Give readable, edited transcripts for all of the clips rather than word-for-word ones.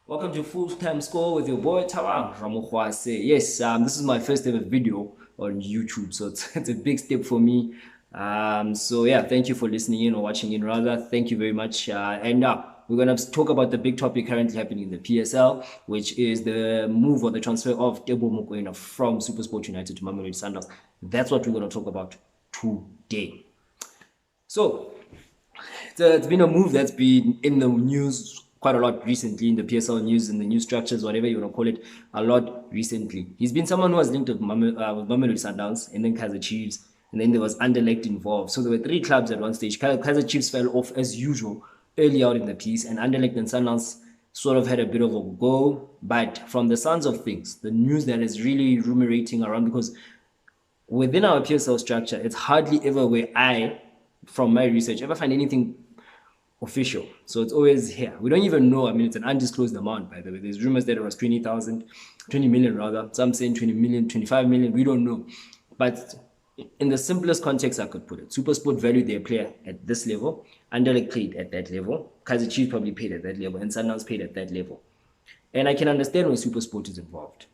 Welcome to Full Time Score with your boy Tawang Ramohwase. Yes, this is my first ever video on YouTube, so it's a big step for me. So yeah, thank you for listening in or watching in rather. Thank you very much. And we're gonna talk about the big topic currently happening in the PSL, which is the move or the transfer of Teboho Mokoena from Supersport United to Mamelodi Sundowns. That's what we're gonna talk about today. So it's been a move that's been in the news quite a lot recently, in the PSL news, in the news structures, whatever you want to call it, a lot recently. He's been someone who was linked with Mamelodi Sundowns and then Kaizer Chiefs, and then there was Anderlecht involved. So there were three clubs at one stage. Kaizer Chiefs fell off as usual early out in the piece, and Anderlecht and Sundowns sort of had a bit of a go. But from the sounds of things, the news that is really rumorating around, because within our PSL structure, it's hardly ever where I, from my research, ever find anything official. So it's always here. We don't even know. I mean, it's an undisclosed amount, by the way. There's rumors that it was 20 million rather. Some saying 20 million, 25 million. We don't know. But in the simplest context I could put it, Supersport valued their player at this level. Anderlecht paid at that level. Kaizer Chiefs probably paid at that level. And Sundowns paid at that level. And I can understand when Supersport is involved.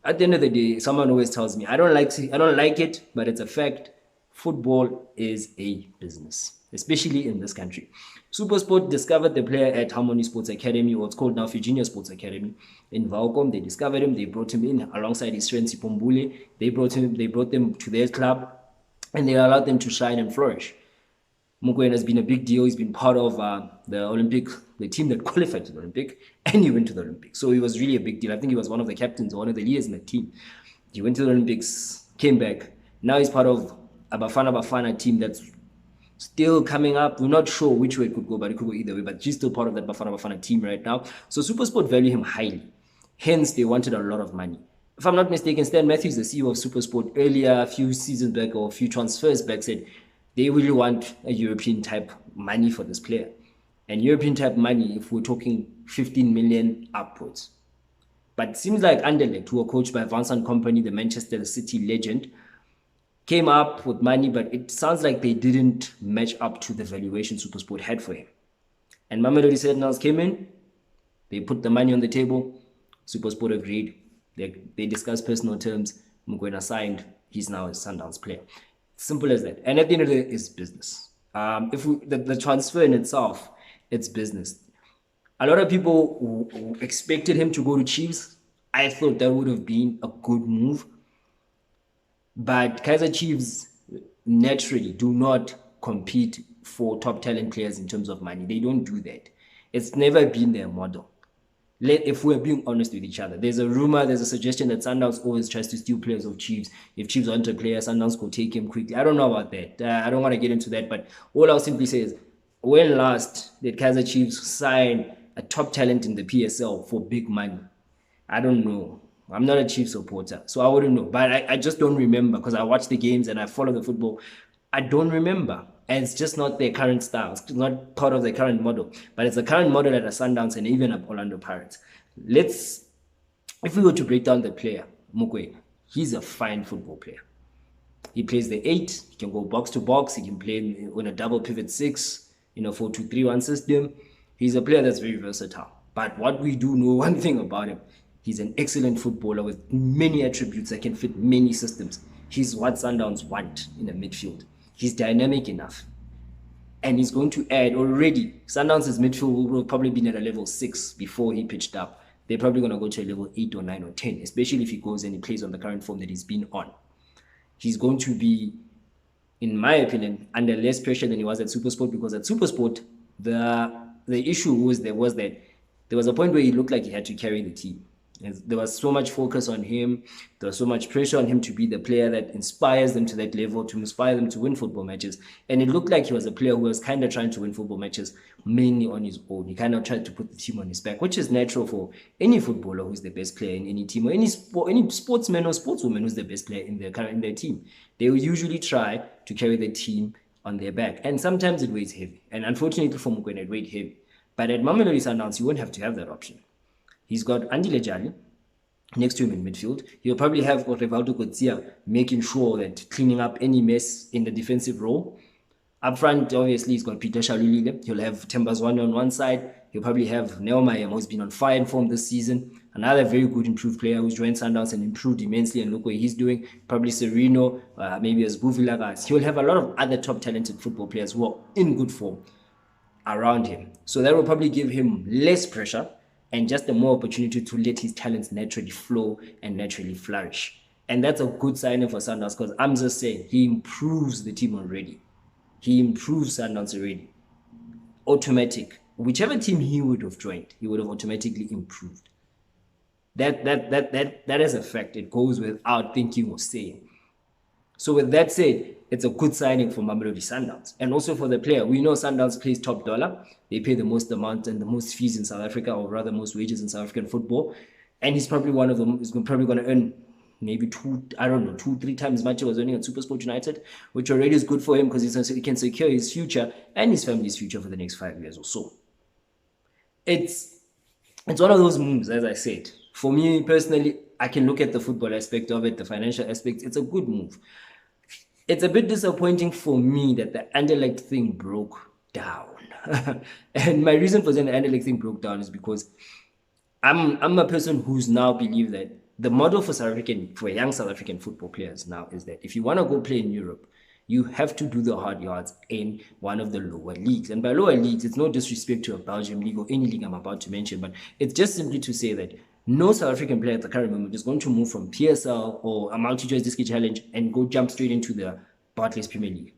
At the end of the day, someone always tells me, I don't like it, but it's a fact. Football is a business, especially in this country. Supersport discovered the player at Harmony Sports Academy, or it's called now Virginia Sports Academy in Valcom. They discovered him, they brought him in alongside his friend Sipombule. They brought them to their club, and they allowed them to shine and flourish. Mokoena has been a big deal. He's been part of the Olympic, the team that qualified to the Olympic, and he went to the Olympics. So he was really a big deal. I think he was one of the captains or one of the leaders in the team. He went to the Olympics, came back. Now he's part of a Bafana team that's still coming up. We're not sure which way it could go, but it could go either way. But he's still part of that Bafana team right now. So Supersport value him highly. Hence, they wanted a lot of money. If I'm not mistaken, Stan Matthews, the CEO of Supersport, earlier, a few seasons back or a few transfers back, said they really want a European type money for this player. And European type money, if we're talking 15 million upwards. But it seems like Anderlecht, who are coached by Vincent Kompany, the Manchester City legend, came up with money, but it sounds like they didn't match up to the valuation Supersport had for him. And Mamelodi Sundowns came in, they put the money on the table, Supersport agreed, they discussed personal terms, Mokoena signed, he's now a Sundowns player. Simple as that. And at the end of the day, it's business. The transfer in itself, it's business. A lot of people expected him to go to Chiefs. I thought that would have been a good move. But Kaizer Chiefs naturally do not compete for top talent players in terms of money. They don't do that. It's never been their model. If we're being honest with each other, there's a rumor, there's a suggestion that Sundowns always tries to steal players of Chiefs. If Chiefs want a player, Sundowns will take him quickly. I don't know about that. I don't want to get into that, but all I'll simply say is, when last did Kaizer Chiefs sign a top talent in the PSL for big money? I don't know. I'm not a Chiefs supporter, so I wouldn't know. But I just don't remember, because I watch the games and I follow the football. I don't remember. And it's just not their current style. It's not part of their current model. But it's the current model at the Sundowns and even at Orlando Pirates. If we were to break down the player, Mokoena, he's a fine football player. He plays the 8, he can go box to box, he can play in a double pivot 6, in a 4-2-3-1 system. He's a player that's very versatile. But what we do know, one thing about him, he's an excellent footballer with many attributes that can fit many systems. He's what Sundowns want in the midfield. He's dynamic enough. And he's going to add already. Sundowns' midfield will probably be at a level 6 before he pitched up. They're probably going to go to a level 8 or 9 or 10, especially if he goes and he plays on the current form that he's been on. He's going to be, in my opinion, under less pressure than he was at Supersport, because at Supersport, the issue was that there was a point where he looked like he had to carry the team. There was so much focus on him. There was so much pressure on him to be the player that inspires them to that level, to inspire them to win football matches. And it looked like he was a player who was kind of trying to win football matches mainly on his own. He kind of tried to put the team on his back, which is natural for any footballer who's the best player in any team, or any sportsman or sportswoman who's the best player in their team. They will usually try to carry the team on their back. And sometimes it weighs heavy. And unfortunately for Mokoena, it weighed heavy. But at Mamelodi Sundowns, you won't have to have that option. He's got Andy Lejali next to him in midfield. He'll probably have Rivaldo Coetzee making sure that cleaning up any mess in the defensive role. Up front, obviously, he's got Peter Shalulile. He'll have Tembazwane on one side. He'll probably have Neomaya, who's been on fire in form this season. Another very good improved player who's joined Sundowns and improved immensely, and look what he's doing. Probably Sereno, maybe as Buvila guys. He'll have a lot of other top talented football players who are in good form around him. So that will probably give him less pressure and just a more opportunity to let his talents naturally flow and naturally flourish. And that's a good sign for Sundowns, because I'm just saying he improves the team already. He improves Sundowns already. Automatic. Whichever team he would have joined, he would have automatically improved. That is a fact. It goes without thinking or saying. So with that said, it's a good signing for Mamelodi Sundowns. And also for the player, we know Sundowns plays top dollar. They pay the most amount and the most fees in South Africa, or rather most wages in South African football. And he's probably one of them. He's probably going to earn maybe 2-3 times as much he was earning at Supersport United, which already is good for him because he can secure his future and his family's future for the next 5 years or so. It's one of those moves, as I said. For me personally, I can look at the football aspect of it, the financial aspect. It's a good move. It's a bit disappointing for me that the Anderlecht thing broke down. And my reason for saying the Anderlecht thing broke down is because I'm a person who's now believe that the model for young South African football players now is that if you want to go play in Europe, you have to do the hard yards in one of the lower leagues. And by lower leagues, it's no disrespect to a Belgium league or any league I'm about to mention, but it's just simply to say that no South African player at the current moment is going to move from PSL or a multi-choice disc challenge and go jump straight into the Barclays Premier League.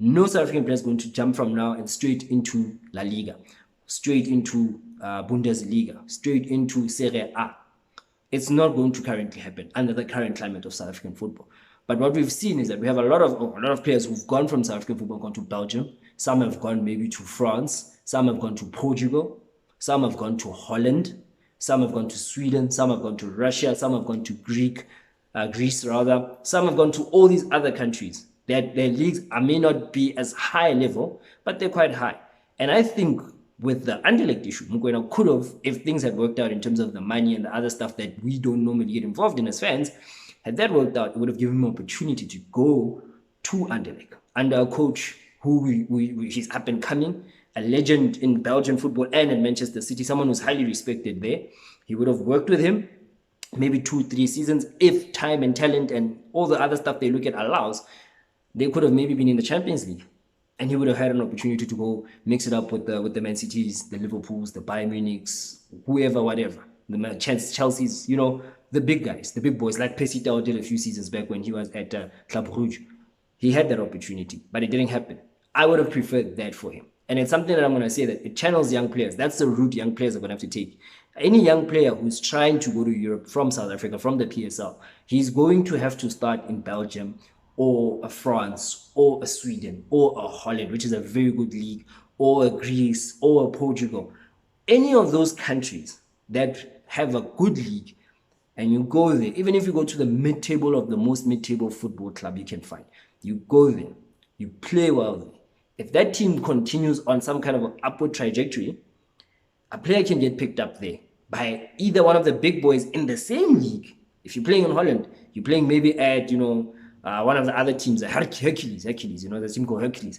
No South African player is going to jump from now and straight into La Liga, straight into Bundesliga, straight into Serie A. It's not going to currently happen under the current climate of South African football. But what we've seen is that we have a lot of players who've gone from South African football, gone to Belgium. Some have gone maybe to France. Some have gone to Portugal. Some have gone to Holland. Some have gone to Sweden. Some have gone to Russia. Some have gone to Greece rather. Some have gone to all these other countries. Their leagues may not be as high level, but they're quite high. And I think with the Anderlecht issue, Mokoena could have, if things had worked out in terms of the money and the other stuff that we don't normally get involved in as fans, had that worked out, it would have given him an opportunity to go to Anderlecht under a coach who he's up and coming, a legend in Belgian football and in Manchester City, someone who's highly respected there. He would have worked with him maybe 2-3 seasons if time and talent and all the other stuff they look at allows. They could have maybe been in the Champions League, and he would have had an opportunity to go mix it up with the Man Cities, the Liverpools, the Bayern Munichs, whoever, whatever, the Chelsea's, the big guys, the big boys, like Percy Tau did a few seasons back when he was at Club Rouge. He had that opportunity, but it didn't happen. I would have preferred that for him. And it's something that I'm going to say that it channels young players. That's the route young players are going to have to take. Any young player who's trying to go to Europe from South Africa, from the PSL, he's going to have to start in Belgium or a France or a Sweden or a Holland, which is a very good league, or a Greece or a Portugal. Any of those countries that have a good league, and you go there, even if you go to the mid-table of the most mid-table football club you can find, you go there, you play well there. If that team continues on some kind of an upward trajectory, a player can get picked up there by either one of the big boys in the same league. If you're playing in Holland, you're playing maybe at, one of the other teams, Hercules, the team called Hercules.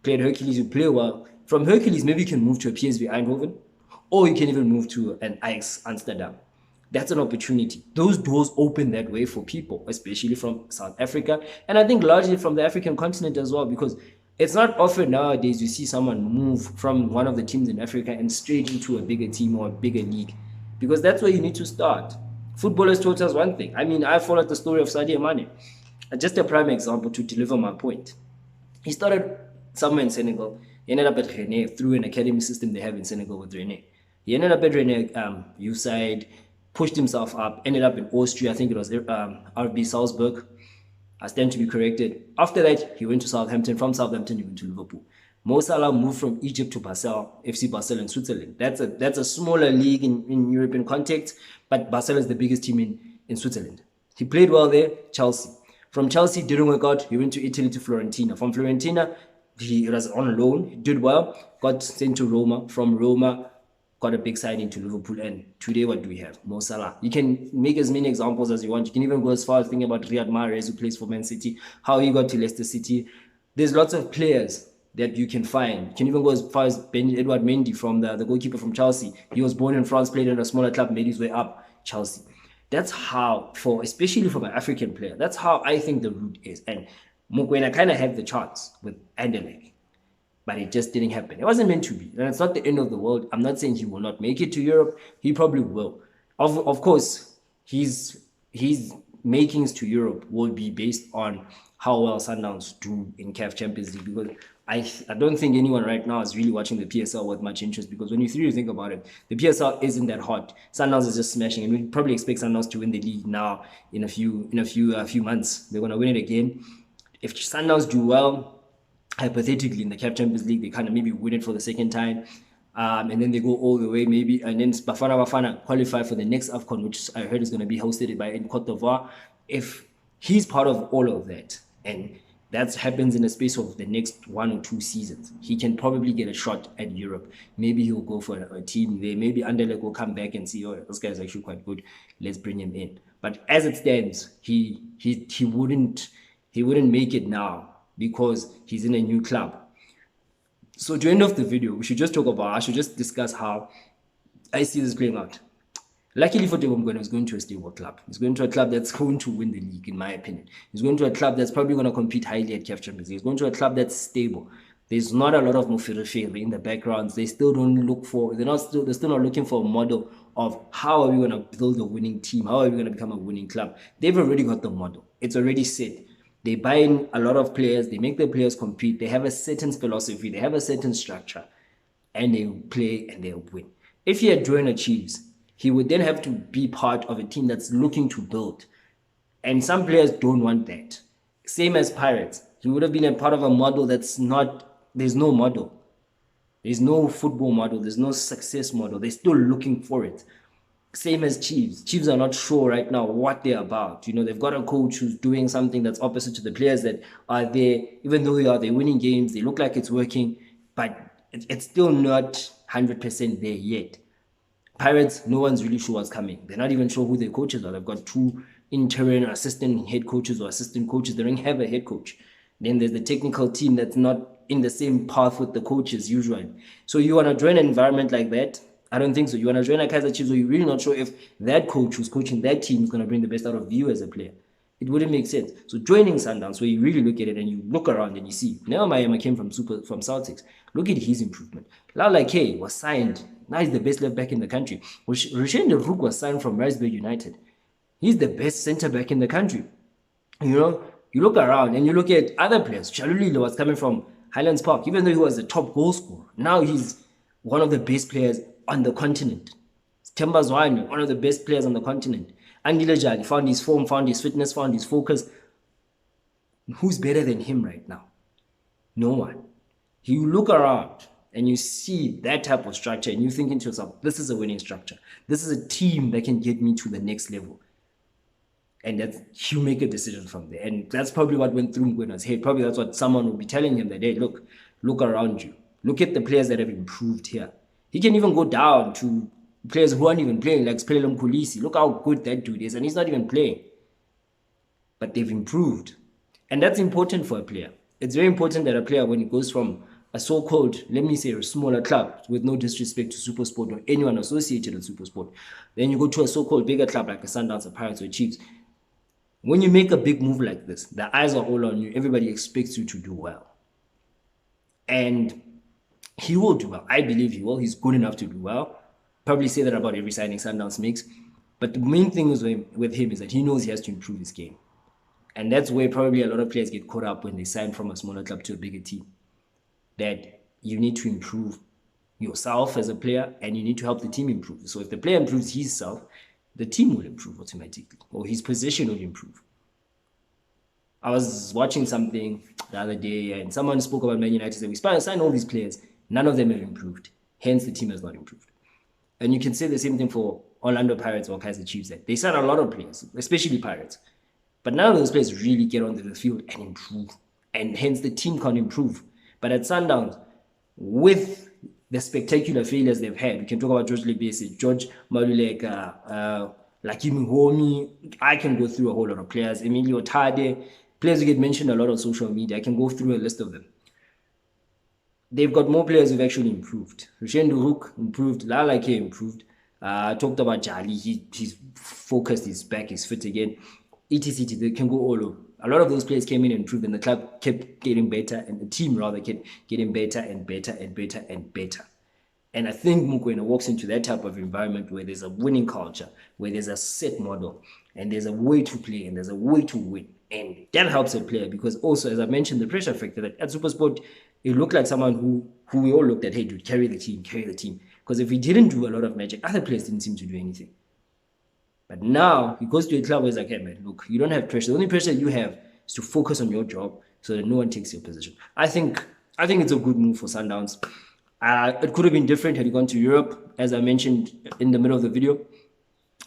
Play at Hercules, you play well. From Hercules, maybe you can move to a PSV Eindhoven, or you can even move to an Ajax Amsterdam. That's an opportunity. Those doors open that way for people, especially from South Africa, and I think largely from the African continent as well, because it's not often nowadays you see someone move from one of the teams in Africa and straight into a bigger team or a bigger league, because that's where you need to start. Football has taught us one thing. I mean, I followed the story of Sadio Mane. Just a prime example to deliver my point. He started somewhere in Senegal. He ended up at Rennes through an academy system they have in Senegal with Rennes. He ended up at Rennes youth side, pushed himself up, ended up in Austria. I think it was RB Salzburg. I stand to be corrected. After that, he went to Southampton. From Southampton, he went to Liverpool. Mo Salah moved from Egypt to Basel, FC Basel in Switzerland. That's a smaller league in European context, but Basel is the biggest team in Switzerland. He played well there, Chelsea. From Chelsea, didn't work out. He went to Italy to Fiorentina. From Fiorentina, he was on loan. He did well. Got sent to Roma. From Roma, got a big signing to Liverpool. And today, what do we have? Mo Salah. You can make as many examples as you want. You can even go as far as thinking about Riyad Mahrez, who plays for Man City, how he got to Leicester City. There's lots of players that you can find. You can even go as far as Edouard Mendy, from the goalkeeper from Chelsea. He was born in France, played in a smaller club, made his way up Chelsea. That's how, especially for an African player, that's how I think the route is. And Mokoena kind of had the chance with Anderlecht, but it just didn't happen. It wasn't meant to be. And it's not the end of the world. I'm not saying he will not make it to Europe. He probably will. Of course, his makings to Europe will be based on how well Sundowns do in CAF Champions League, because I don't think anyone right now is really watching the PSL with much interest, because when you really think about it, the PSL isn't that hot. Sundowns is just smashing, and we probably expect Sundowns to win the league now in a few months. They're gonna win it again. If Sundowns do well, hypothetically in the CAF Champions League, they kind of maybe win it for the second time. And then they go all the way, maybe, and then Bafana qualify for the next AFCON, which I heard is going to be hosted in Cote d'Ivoire. If he's part of all of that, and that happens in the space of the next 1 or 2 seasons, he can probably get a shot at Europe. Maybe he'll go for a team there. Maybe Anderlecht will come back and see, oh, this guy's actually quite good. Let's bring him in. But as it stands, he wouldn't make it now because he's in a new club. So to end off the video, I should just discuss how I see this playing out. Luckily for Teboho Mokoena, he's going to a stable club. He's going to a club that's going to win the league, in my opinion. He's going to a club that's probably going to compete highly at CAF Champions League. He's going to a club that's stable. There's not a lot of mufirifiri in the backgrounds. They still don't look for, they're still not looking for a model of how are we going to build a winning team? How are we going to become a winning club? They've already got the model. It's already set. They buy in a lot of players. They make the players compete. They have a certain philosophy. They have a certain structure. And they play and they win. If he had joined the Chiefs, he would then have to be part of a team that's looking to build. And some players don't want that. Same as Pirates. He would have been a part of a model that's not, there's no model. There's no football model. There's no success model. They're still looking for it. Same as Chiefs. Chiefs are not sure right now what they're about. You know, they've got a coach who's doing something that's opposite to the players that are there. Even though they're winning games, they look like it's working, but it's still not 100% there yet. Pirates, no one's really sure what's coming. They're not even sure who their coaches are. They've got 2 interim assistant head coaches or assistant coaches. They don't have a head coach. Then there's the technical team that's not in the same path with the coaches usually. So you want to join an environment like that? I don't think so. You want to join a Kaizer Chiefs, or you're really not sure if that coach who's coaching that team is going to bring the best out of you as a player. It wouldn't make sense. So joining Sundowns, where you really look at it and you look around and you see, Neo Mayema came from Celtics. Look at his improvement. Lala K was signed. Now he's the best left back in the country. Rushen De Rook was signed from Risberg United. He's the best centre back in the country. You know, you look around and you look at other players. Chalulilo was coming from Highlands Park, even though he was the top goal scorer. Now he's one of the best players on the continent. Themba Zwane, one of the best players on the continent. Andile Jali found his form, found his fitness, found his focus. Who's better than him right now? No one. You look around and you see that type of structure and you're thinking to yourself, this is a winning structure. This is a team that can get me to the next level. And that you make a decision from there. And that's probably what went through Mokoena's head. Probably that's what someone will be telling him that, hey, look around you. Look at the players that have improved here. He can even go down to players who aren't even playing, like Spelelom Kulisi. Look how good that dude is, and he's not even playing. But they've improved. And that's important for a player. It's very important that a player, when he goes from a so-called, let me say, a smaller club, with no disrespect to Supersport or anyone associated with Supersport, then you go to a so-called bigger club like a Sundowns, a Pirates, or Chiefs. When you make a big move like this, the eyes are all on you. Everybody expects you to do well. And he will do well. I believe he will. He's good enough to do well. Probably say that about every signing Sundowns makes. But the main thing is with him is that he knows he has to improve his game. And that's where probably a lot of players get caught up when they sign from a smaller club to a bigger team. That you need to improve yourself as a player and you need to help the team improve. So if the player improves himself, the team will improve automatically, or his position will improve. I was watching something the other day and someone spoke about Man United. Said, we signed all these players. None of them have improved. Hence, the team has not improved. And you can say the same thing for Orlando Pirates or Kaizer Chiefs. They sign a lot of players, especially Pirates. But none of those players really get onto the field and improve. And hence, the team can't improve. But at Sundowns, with the spectacular failures they've had, we can talk about George Lebese, George Maluleka, Lakimi Homi. I can go through a whole lot of players. Emilio Tade, players who get mentioned a lot on social media. I can go through a list of them. they've got more players who've actually improved. Rushen Hook improved. Lalake improved. I talked about Jali. He's focused. He's back. He's fit again. ETC. They can go all over. A lot of those players came in and improved, and the club kept getting better, and the team rather kept getting better and better and better and better. And I think Mokoena walks into that type of environment where there's a winning culture, where there's a set model, and there's a way to play, and there's a way to win. And that helps a player because also, as I mentioned, the pressure factor that at Supersport, it looked like someone who we all looked at, hey, dude, carry the team, carry the team. Because if he didn't do a lot of magic, other players didn't seem to do anything. But now he goes to a club where he's like, hey, man, look, you don't have pressure. The only pressure you have is to focus on your job so that no one takes your position. I think it's a good move for Sundowns. It could have been different had he gone to Europe, as I mentioned in the middle of the video.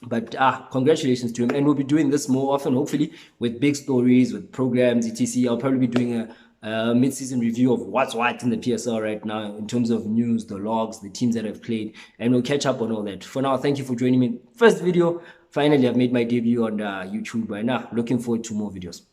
But congratulations to him. And we'll be doing this more often, hopefully, with big stories, with programs, etc. I'll probably be doing a mid-season review of what's what in the PSL right now in terms of news, the logs, the teams that have played, and we'll catch up on all that. For now, thank you for joining me. First video. Finally, I've made my debut on YouTube right now. Looking forward to more videos.